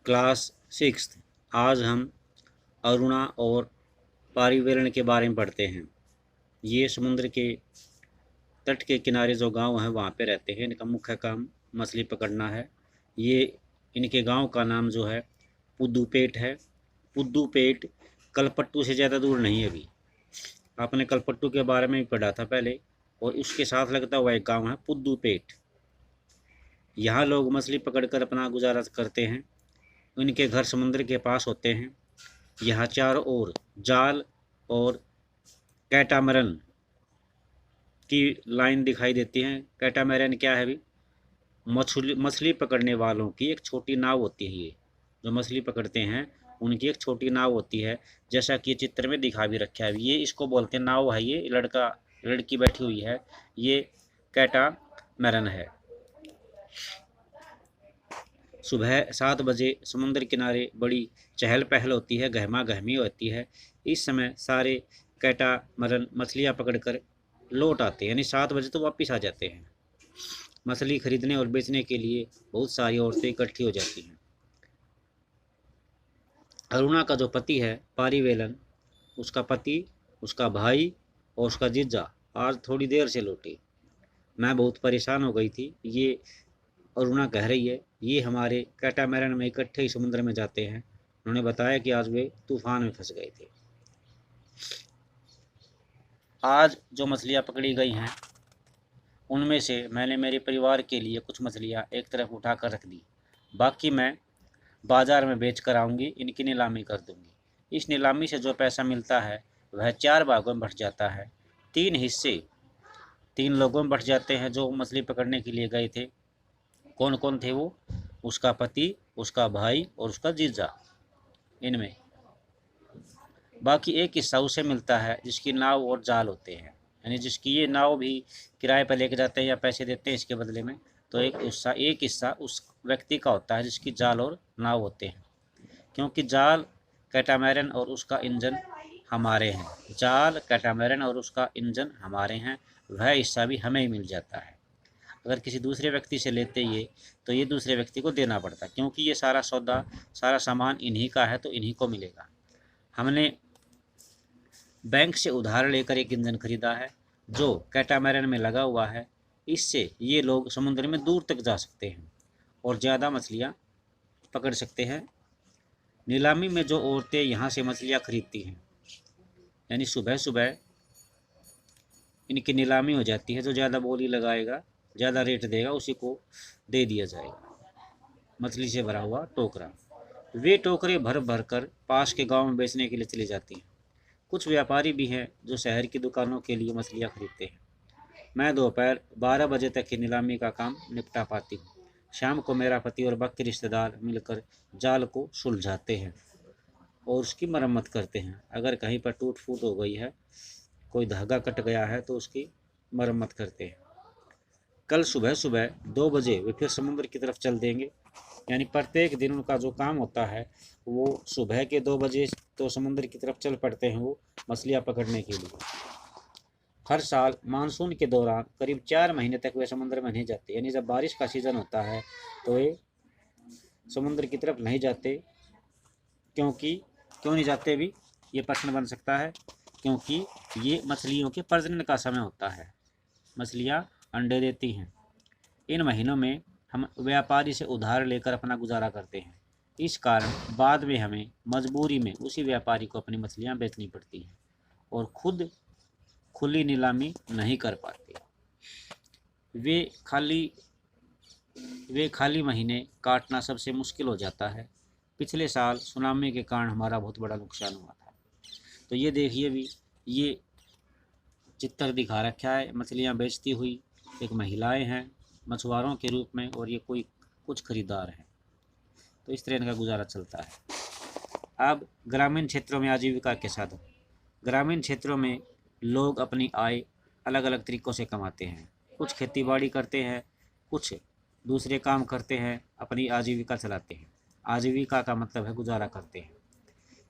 Class sixth. आज हम अरुणा और पारिवेलन के बारे में पढ़ते हैं। ये समुद्र के तट के किनारे जो गांव हैं वहाँ पे रहते हैं। इनका मुख्य काम मछली पकड़ना है। ये इनके गांव का नाम जो है पुद्दूपेट है। पुद्दूपेट कलपट्टू से ज़्यादा दूर नहीं है। अभी आपने कलपट्टू के बारे में भी पढ़ा था पहले, और उसके साथ लगता हुआ एक गांव है पुद्दूपेट। यहाँ लोग मछली पकड़कर अपना गुजारा करते हैं। इनके घर समुद्र के पास होते हैं। यहाँ चारों ओर जाल और कैटामरन की लाइन दिखाई देती है। कैटामरन क्या है? भी मछली मछली पकड़ने वालों की एक छोटी नाव होती है। ये जो मछली पकड़ते हैं उनकी एक छोटी नाव होती है, जैसा कि चित्र में दिखा भी रखा है। ये इसको बोलते हैं नाव है। ये लड़का लड़की बैठी हुई है, ये कैटामरन है। सुबह 7 बजे समुद्र किनारे बड़ी चहल पहल होती है, गहमा गहमी होती है। इस समय सारे कैटामरन मछलियाँ पकड़कर लौट आते हैं, यानी 7 बजे तो वापस आ जाते हैं। मछली खरीदने और बेचने के लिए बहुत सारी औरतें इकट्ठी हो जाती हैं। अरुणा का जो पति है पारिवेलन, उसका पति, उसका भाई और उसका जीजा आज थोड़ी देर से लौटे। मैं बहुत परेशान हो गई थी। ये अरुणा कह रही है, ये हमारे कैटामैरन में इकट्ठे ही समुद्र में जाते हैं। उन्होंने बताया कि आज वे तूफान में फंस गए थे। आज जो मछलियाँ पकड़ी गई हैं उनमें से मैंने मेरे परिवार के लिए कुछ मछलियाँ एक तरफ उठा कर रख दी। बाकी मैं बाजार में बेच कर आऊँगी, इनकी नीलामी कर दूँगी। इस नीलामी से जो पैसा मिलता है वह 4 भागों में बँट जाता है। 3 हिस्से 3 लोगों में बँट जाते हैं जो मछली पकड़ने के लिए गए थे। कौन कौन थे वो? उसका पति, उसका भाई और उसका जीजा। इनमें बाकी एक हिस्सा उसे मिलता है जिसकी नाव और जाल होते हैं, यानी जिसकी ये नाव भी किराए पर लेके जाते हैं या पैसे देते हैं इसके बदले में। तो एक हिस्सा उस व्यक्ति का होता है जिसकी जाल और नाव होते हैं। क्योंकि जाल, कैटामैरन और उसका इंजन हमारे हैं। जाल, कैटामैरन और उसका इंजन हमारे हैं, वह हिस्सा भी हमें ही मिल जाता है। अगर किसी दूसरे व्यक्ति से लेते ये तो ये दूसरे व्यक्ति को देना पड़ता, क्योंकि ये सारा सौदा, सारा सामान इन्हीं का है तो इन्हीं को मिलेगा। हमने बैंक से उधार लेकर एक इंजन खरीदा है जो कैटामैरन में लगा हुआ है। इससे ये लोग समुद्र में दूर तक जा सकते हैं और ज़्यादा मछलियाँ पकड़ सकते हैं। नीलामी में जो औरतें यहाँ से मछलियाँ खरीदती हैं, यानी सुबह सुबह इनकी नीलामी हो जाती है। जो ज़्यादा बोली लगाएगा, ज़्यादा रेट देगा, उसी को दे दिया जाएगा मछली से भरा हुआ टोकरा। वे टोकरे भर भर कर पास के गांव में बेचने के लिए चली जाती हैं। कुछ व्यापारी भी हैं जो शहर की दुकानों के लिए मछलियाँ खरीदते हैं। मैं दोपहर 12 बजे तक ही नीलामी का काम निपटा पाती हूँ। शाम को मेरा पति और बाकी रिश्तेदार मिलकर जाल को सुलझाते हैं और उसकी मरम्मत करते हैं। अगर कहीं पर टूट फूट हो गई है, कोई धागा कट गया है, तो उसकी मरम्मत करते हैं। कल सुबह सुबह 2 बजे वे फिर समुद्र की तरफ चल देंगे। यानी प्रत्येक दिन उनका जो काम होता है वो सुबह के 2 बजे तो समुद्र की तरफ चल पड़ते हैं वो मछलियाँ पकड़ने के लिए। हर साल मानसून के दौरान करीब 4 महीने तक वे समुद्र में नहीं जाते। यानी जब बारिश का सीज़न होता है तो ये समुद्र की तरफ नहीं जाते। क्योंकि क्यों नहीं जाते भी ये प्रश्न बन सकता है। क्योंकि ये मछलियों के प्रजनन का समय होता है। मछलियाँ अंडे देती हैं। इन महीनों में हम व्यापारी से उधार लेकर अपना गुजारा करते हैं। इस कारण बाद में हमें मजबूरी में उसी व्यापारी को अपनी मछलियाँ बेचनी पड़ती हैं और खुद खुली नीलामी नहीं कर पाते। वे खाली वे खाली महीने काटना सबसे मुश्किल हो जाता है। पिछले साल सुनामी के कारण हमारा बहुत बड़ा नुकसान हुआ था। तो ये देखिए भी, ये चित्र दिखा रखा है। मछलियाँ बेचती हुई एक महिलाएं हैं मछुआरों के रूप में, और ये कोई कुछ खरीदार हैं। तो इस तरह इनका गुजारा चलता है। अब ग्रामीण क्षेत्रों में आजीविका के साधन। ग्रामीण क्षेत्रों में लोग अपनी आय अलग अलग तरीक़ों से कमाते हैं। कुछ खेती बाड़ी करते हैं, कुछ दूसरे काम करते हैं, अपनी आजीविका चलाते हैं। आजीविका का मतलब है गुजारा करते हैं।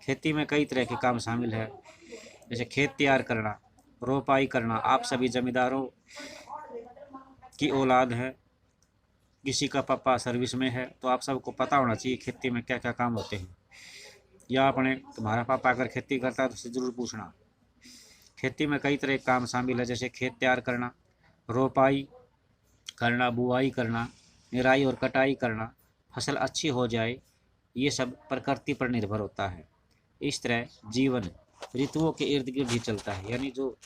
खेती में कई तरह के काम शामिल है, जैसे खेत तैयार करना, रोपाई करना। आप सभी जमींदारों की औलाद हैं, किसी का पापा सर्विस में है तो आप सबको पता होना चाहिए खेती में क्या क्या काम होते हैं, या आपने तुम्हारा पापा अगर खेती करता है तो उससे ज़रूर पूछना। खेती में कई तरह के काम शामिल है, जैसे खेत तैयार करना, रोपाई करना, बुआई करना, निराई और कटाई करना, फसल अच्छी हो जाए, ये सब प्रकृति पर निर्भर होता है। इस तरह जीवन ऋतुओं के इर्द गिर्द ही चलता है, यानी जो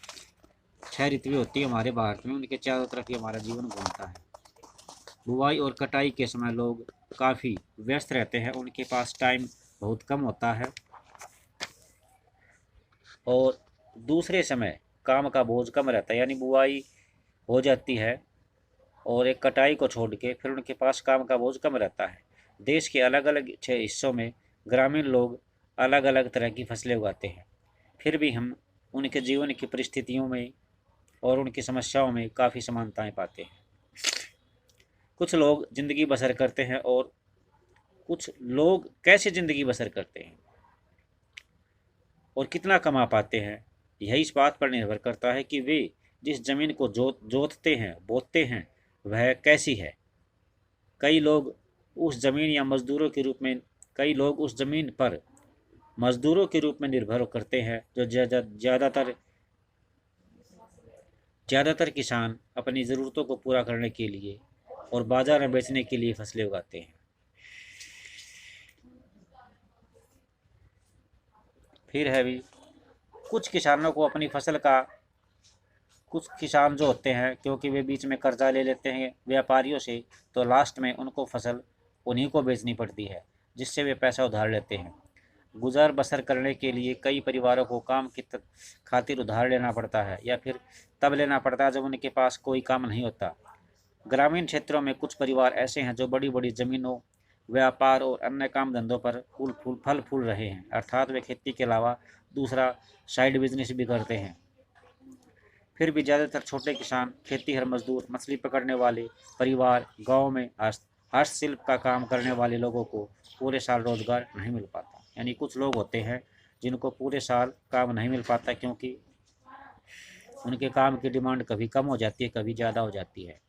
6 ऋतुएं होती है हमारे भारत में, उनके चारों तरफ ही हमारा जीवन घूमता है। बुआई और कटाई के समय लोग काफ़ी व्यस्त रहते हैं, उनके पास टाइम बहुत कम होता है, और दूसरे समय काम का बोझ कम रहता है, यानी बुआई हो जाती है और एक कटाई को छोड़ के फिर उनके पास काम का बोझ कम रहता है। देश के अलग अलग 6 हिस्सों में ग्रामीण लोग अलग अलग तरह की फसलें उगाते हैं, फिर भी हम उनके जीवन की परिस्थितियों में और उनकी समस्याओं में काफ़ी समानताएं पाते हैं। कुछ लोग ज़िंदगी बसर करते हैं और कुछ लोग कैसे ज़िंदगी बसर करते हैं और कितना कमा पाते हैं, यह इस बात पर निर्भर करता है कि वे जिस ज़मीन को जोतते हैं, बोते हैं, वह कैसी है। कई लोग उस ज़मीन या मज़दूरों के रूप में कई लोग उस ज़मीन पर मज़दूरों के रूप में निर्भर करते हैं, जो ज़्यादातर किसान अपनी ज़रूरतों को पूरा करने के लिए और बाज़ार में बेचने के लिए फसलें उगाते हैं। फिर है भी कुछ किसानों को अपनी फसल का कुछ किसान जो होते हैं, क्योंकि वे बीच में कर्जा ले लेते हैं व्यापारियों से, तो लास्ट में उनको फसल उन्हीं को बेचनी पड़ती है, जिससे वे पैसा उधार लेते हैं। गुजर बसर करने के लिए कई परिवारों को काम की खातिर उधार लेना पड़ता है, या फिर तब लेना पड़ता है जब उनके पास कोई काम नहीं होता। ग्रामीण क्षेत्रों में कुछ परिवार ऐसे हैं जो बड़ी बड़ी ज़मीनों, व्यापार और अन्य काम धंधों पर फल फूल रहे हैं, अर्थात वे खेती के अलावा दूसरा साइड बिजनेस भी करते हैं। फिर भी ज़्यादातर छोटे किसान, खेतीहर मजदूर, मछली पकड़ने वाले परिवार, गांव में हस्तशिल्प का काम करने वाले लोगों को पूरे साल रोजगार नहीं मिल पाता। यानी कुछ लोग होते हैं जिनको पूरे साल काम नहीं मिल पाता, क्योंकि उनके काम की डिमांड कभी कम हो जाती है, कभी ज़्यादा हो जाती है।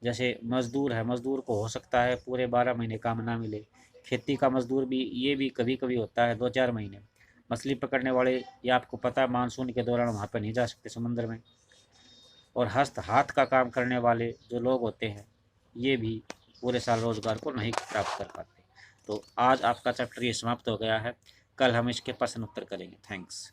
जैसे मजदूर है, मजदूर को हो सकता है पूरे 12 महीने काम ना मिले। खेती का मजदूर भी ये भी कभी कभी होता है 2-4 महीने। मछली पकड़ने वाले, ये आपको पता है मानसून के दौरान वहाँ पर नहीं जा सकते समुद्र में। और हाथ का काम करने वाले जो लोग होते हैं, ये भी पूरे साल रोजगार को नहीं प्राप्त कर पाते। तो आज आपका चैप्टर ये समाप्त हो गया है, कल हम इसके प्रश्न उत्तर करेंगे। थैंक्स।